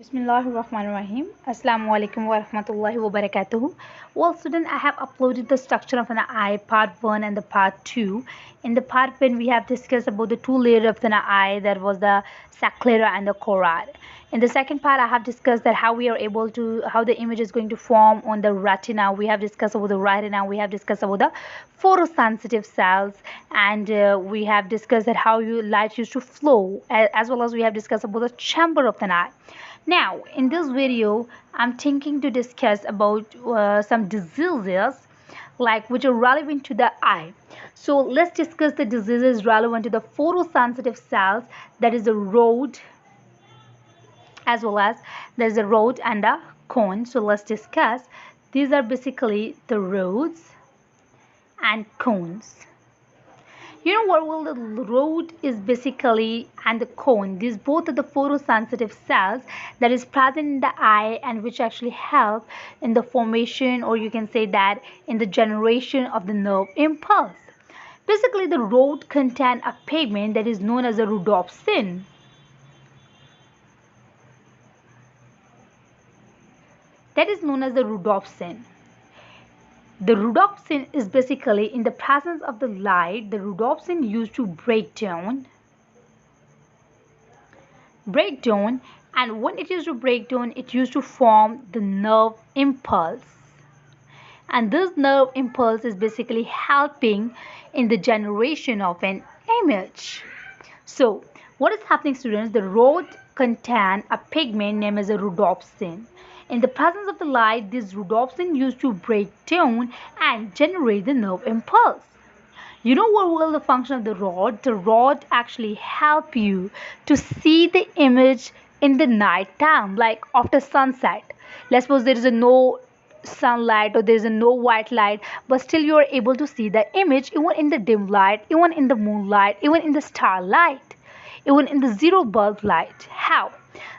Bismillahirrahmanirrahim. Assalamu alaikum wa rahmatullahi wa barakatuhu. Well, student, I have uploaded the structure of an eye, part 1 and the part 2. In the part 1, we have discussed about the two layers of an eye, that was the sclera and the choroid. In the second part, I have discussed that how we are able to, how the image is going to form on the retina. We have discussed about the retina. We have discussed about the photosensitive cells, and we have discussed that how light used to flow, as well as we have discussed about the chamber of the eye. Now, in this video, I'm thinking to discuss about some diseases like which are relevant to the eye. So let's discuss the diseases relevant to the photosensitive cells, that is the rod, as well as there's a rod and a cone. So let's discuss. These are basically the rods and cones. You know what? Well, the rod is basically and the cone. These both are the photosensitive cells that is present in the eye and which actually help in the formation, or you can say that in the generation of the nerve impulse. Basically, the rod contain a pigment that is known as a rhodopsin. That is known as the rhodopsin. The rhodopsin is basically in the presence of the light. The rhodopsin used to break down, and when it used to break down, it used to form the nerve impulse. And this nerve impulse is basically helping in the generation of an image. So, what is happening, students? The rod contain a pigment named as a rhodopsin. In the presence of the light, this rhodopsin used to break down and generate the nerve impulse. You know what will the function of the rod? The rod actually help you to see the image in the night time, like after sunset. Let's suppose there is a no sunlight or there is a no white light, but still you are able to see the image even in the dim light, even in the moonlight, even in the starlight, even in the zero bulb light. How?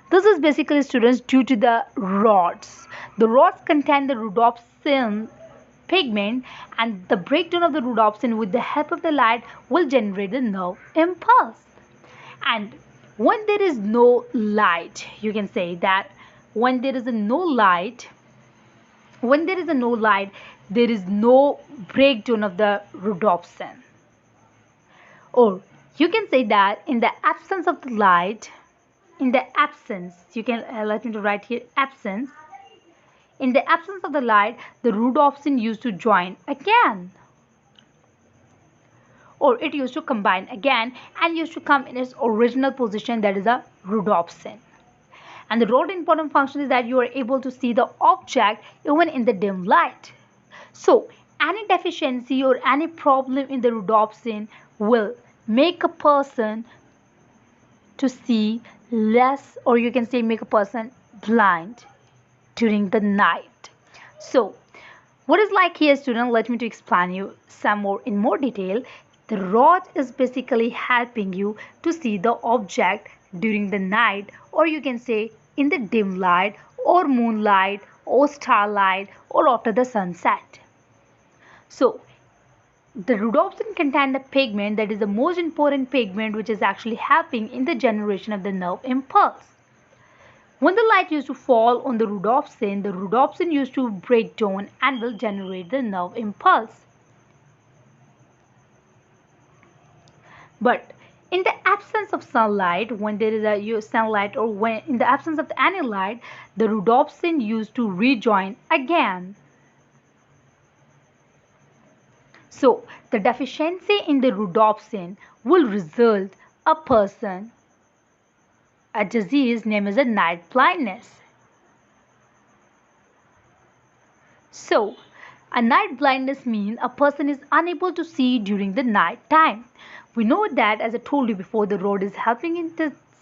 This is basically, students, due to the rods. The rods contain the rhodopsin pigment, and the breakdown of the rhodopsin with the help of the light will generate the nerve impulse. And when there is no light, you can say that when there is a no light, there is no breakdown of the rhodopsin. Or you can say that in the absence of the light, you can let me to write here absence. In the absence of the light, the rhodopsin used to join again, or it used to combine again and used to come in its original position, that is a rhodopsin. And the rod important function is that you are able to see the object even in the dim light. So any deficiency or any problem in the rhodopsin will make a person to see less, or you can say make a person blind during the night. So what is like here, student? Let me to explain you some more in more detail. The rod is basically helping you to see the object during the night, or you can say in the dim light or moonlight or starlight or after the sunset. So the rhodopsin contains a pigment that is the most important pigment which is actually helping in the generation of the nerve impulse. When the light used to fall on the rhodopsin used to break down and will generate the nerve impulse. But in the absence of sunlight, when there is a sunlight, or when in the absence of any light, the rhodopsin used to rejoin again. So the deficiency in the rhodopsin will result a disease named as a night blindness. So a night blindness means a person is unable to see during the night time. We know that, as I told you before, the rod is helping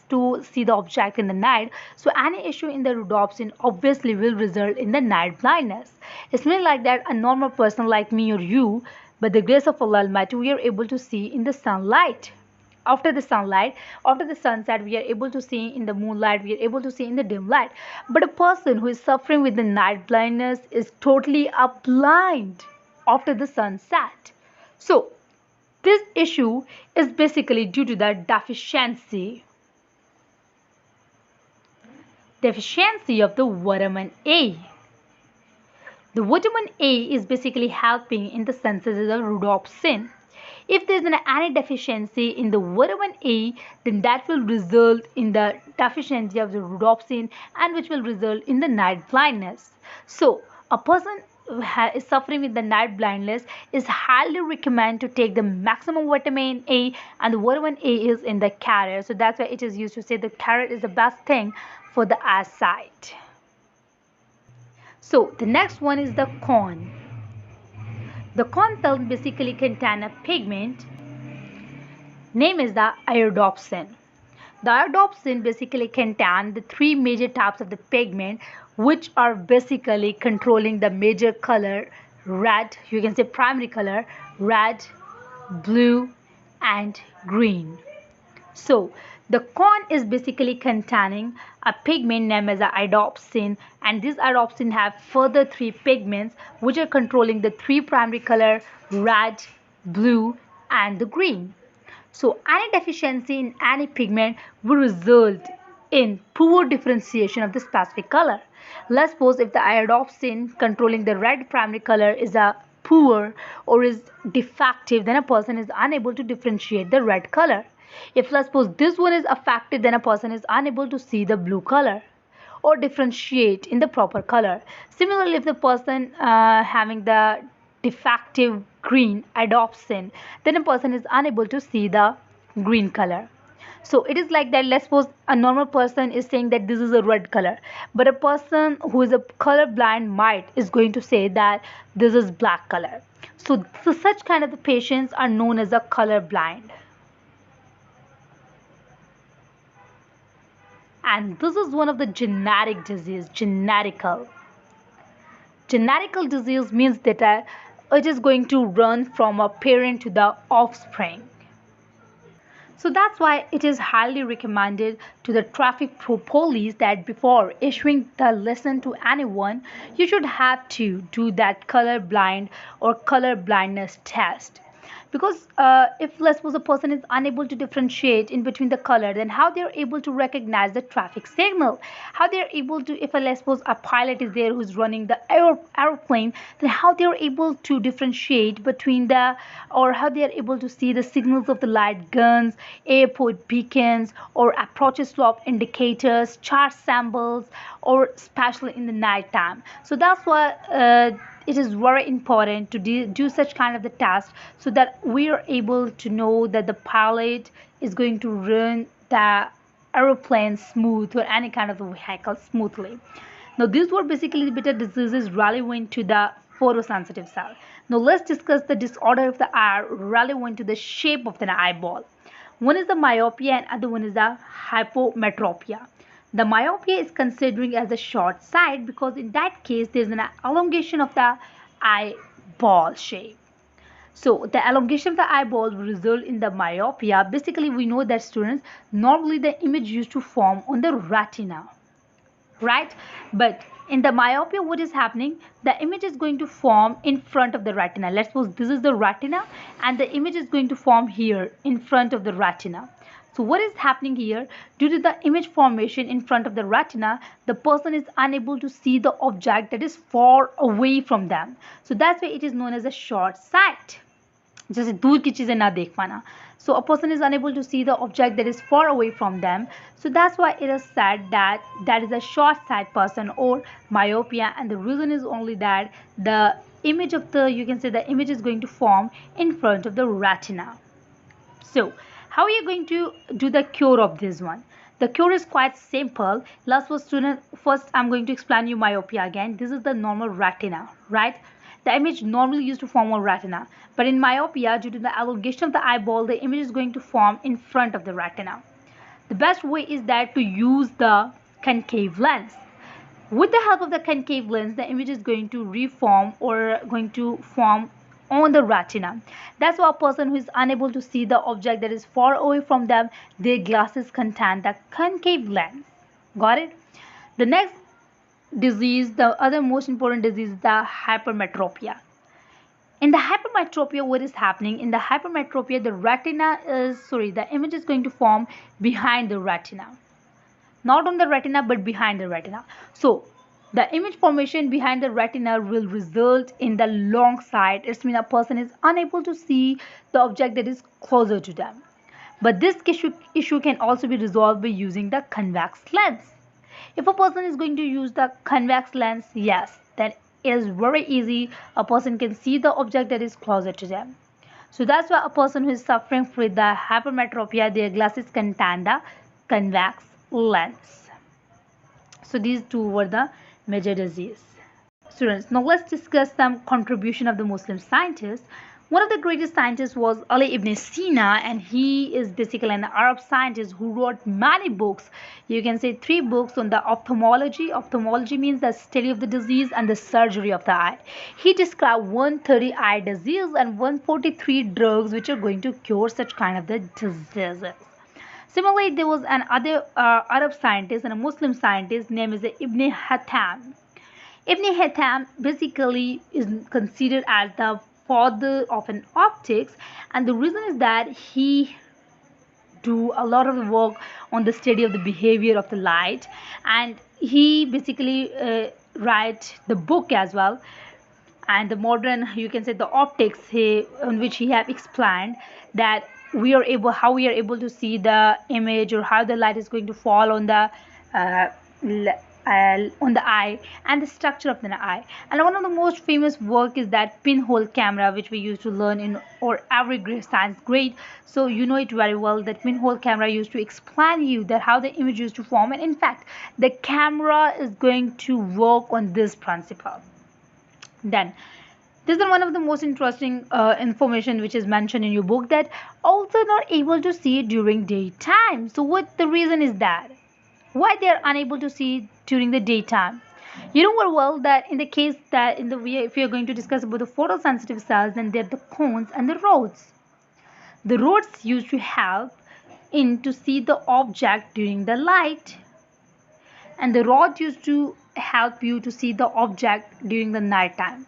to see the object in the night. So any issue in the rhodopsin obviously will result in the night blindness. It's not like that a normal person like me or you, by the grace of Allah Almighty, we are able to see in the sunlight. After the sunset, we are able to see in the moonlight, we are able to see in the dim light. But a person who is suffering with the night blindness is totally blind after the sunset. So this issue is basically due to the deficiency Deficiency of the vitamin A. The vitamin A is basically helping in the synthesis of rhodopsin. If there is any deficiency in the vitamin A, then that will result in the deficiency of the rhodopsin, and which will result in the night blindness. So, a person who is suffering with the night blindness is highly recommended to take the maximum vitamin A, and the vitamin A is in the carrot. So that's why it is used to say the carrot is the best thing for the eyesight. So the next one is the corn. The corn cells basically contain a pigment, name is the iodopsin. The iodopsin basically contain the three major types of the pigment, which are basically controlling the major color red, you can say primary color red, blue and green. So the corn is basically containing a pigment named as iodopsin, and this iodopsin have further three pigments which are controlling the three primary color red, blue and the green. So any deficiency in any pigment will result in poor differentiation of the specific color. Let's suppose if the iodopsin controlling the red primary color is a poor or is defective, then a person is unable to differentiate the red color. If let's suppose this one is affected, then a person is unable to see the blue color or differentiate in the proper color. Similarly, if the person having the defective green iodopsin, then a person is unable to see the green color. So it is like that. Let's suppose a normal person is saying that this is a red color, but a person who is a color blind might is going to say that this is black color. So such kind of the patients are known as a color blind. And this is one of the genetic disease. Genetical disease means that it is going to run from a parent to the offspring. So that's why it is highly recommended to the traffic police that before issuing the lesson to anyone, you should have to do that color blind or color blindness test. Because if let's suppose a person is unable to differentiate in between the color, then how they are able to recognize the traffic signal? How they are able to, if let's suppose a pilot is there who's running the aeroplane, then how they are able to differentiate between the, or how they are able to see the signals of the light guns, airport beacons, or approach slope indicators, chart symbols, or especially in the night time. So that's why it is very important to do such kind of the test, so that we are able to know that the pilot is going to run the aeroplane smooth or any kind of a vehicle smoothly. Now these were basically the beta diseases relevant to the photosensitive cell. Now let's discuss the disorder of the eye relevant to the shape of the eyeball. One is the myopia and other one is the hypermetropia. The myopia is considering as a short sight because in that case there is an elongation of the eyeball shape. So the elongation of the eyeball will result in the myopia. Basically we know that students, normally the image used to form on the retina, right? But in the myopia what is happening, the image is going to form in front of the retina. Let's suppose this is the retina and the image is going to form here in front of the retina. So what is happening here, due to the image formation in front of the retina, the person is unable to see the object that is far away from them. So that's why it is known as a short sight. जैसे दूर की चीजें ना देख पाना. So a person is unable to see the object that is far away from them. So that's why it is said that that is a short sight person or myopia, and the reason is only that the image of the, you can say the image is going to form in front of the retina. So how are you going to do the cure of this one? The cure is quite simple. Last for student, first I'm going to explain you myopia again. This is the normal retina, right? The image normally used to form on retina, but in myopia, due to the elongation of the eyeball, the image is going to form in front of the retina. The best way is that to use the concave lens. With the help of the concave lens, the image is going to reform or going to form on the retina. That's why a person who is unable to see the object that is far away from them, their glasses contain the concave lens. Got it? The next disease, the other most important disease, is the hypermetropia. In the hypermetropia, what is happening? In the hypermetropia, the image is going to form behind the retina. not on the retina but behind the retina. So the image formation behind the retina will result in the long sight. It means a person is unable to see the object that is closer to them. But this issue can also be resolved by using the convex lens. If a person is going to use the convex lens, yes, then it is very easy. A person can see the object that is closer to them. So that's why a person who is suffering with the hypermetropia, their glasses contain the convex lens. So these two were the major disease. Students, now let's discuss some contribution of the Muslim scientists. One of the greatest scientists was Ali ibn Sina, and he is basically an Arab scientist who wrote many books. You can say 3 books on the ophthalmology. Ophthalmology means the study of the disease and the surgery of the eye. He described 130 eye disease and 143 drugs which are going to cure such kind of the diseases. Similarly, there was another Arab scientist and a Muslim scientist named is Ibn Hatam. Ibn Haytham basically is considered as the father of an optics, and the reason is that he do a lot of the work on the study of the behavior of the light, and he basically write the book as well. And the modern, you can say, the optics on which he have explained that we are able how we are able to see the image or how the light is going to fall uh, on the eye and the structure of the eye. And one of the most famous work is that pinhole camera, which we used to learn in or every grade, science grade. So you know it very well that pinhole camera used to explain you that how the image used to form, and in fact the camera is going to work on this principle. Then this is one of the most interesting information which is mentioned in your book, that also not able to see during daytime. So what the reason is that? Why they are unable to see during the daytime? You know very well that in the case that in the if we are going to discuss about the photosensitive cells, then they're the cones and the rods. The rods used to help in to see the object during the light, and the rod used to help you to see the object during the night time.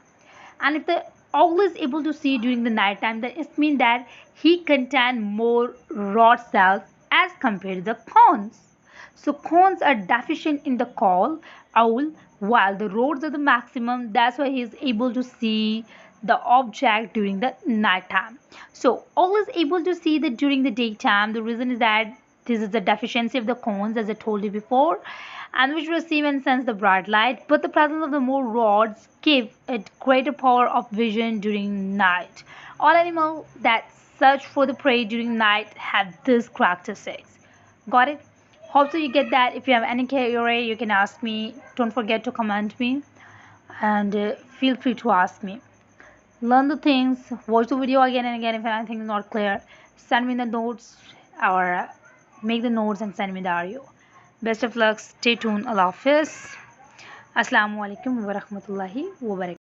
And if the owl is able to see during the night time, then it means that he contain more rod cells as compared to the cones. So cones are deficient in the owl, while the rods are the maximum. That's why he is able to see the object during the night time. So owl is able to see that during the daytime. The reason is that this is the deficiency of the cones, as I told you before, and which receive and sense the bright light, but the presence of the more rods give it greater power of vision during night. All animals that search for the prey during night have these characteristics. Got it? Hope so you get that. If you have any query, you can ask me. Don't forget to comment me, and feel free to ask me. Learn the things, watch the video again and again. If anything is not clear, send me the notes, or make the notes and send me the audio. Best of luck. Stay tuned. Allah Hafiz. Assalamu alaikum wa rahmatullahi wa barakatuh.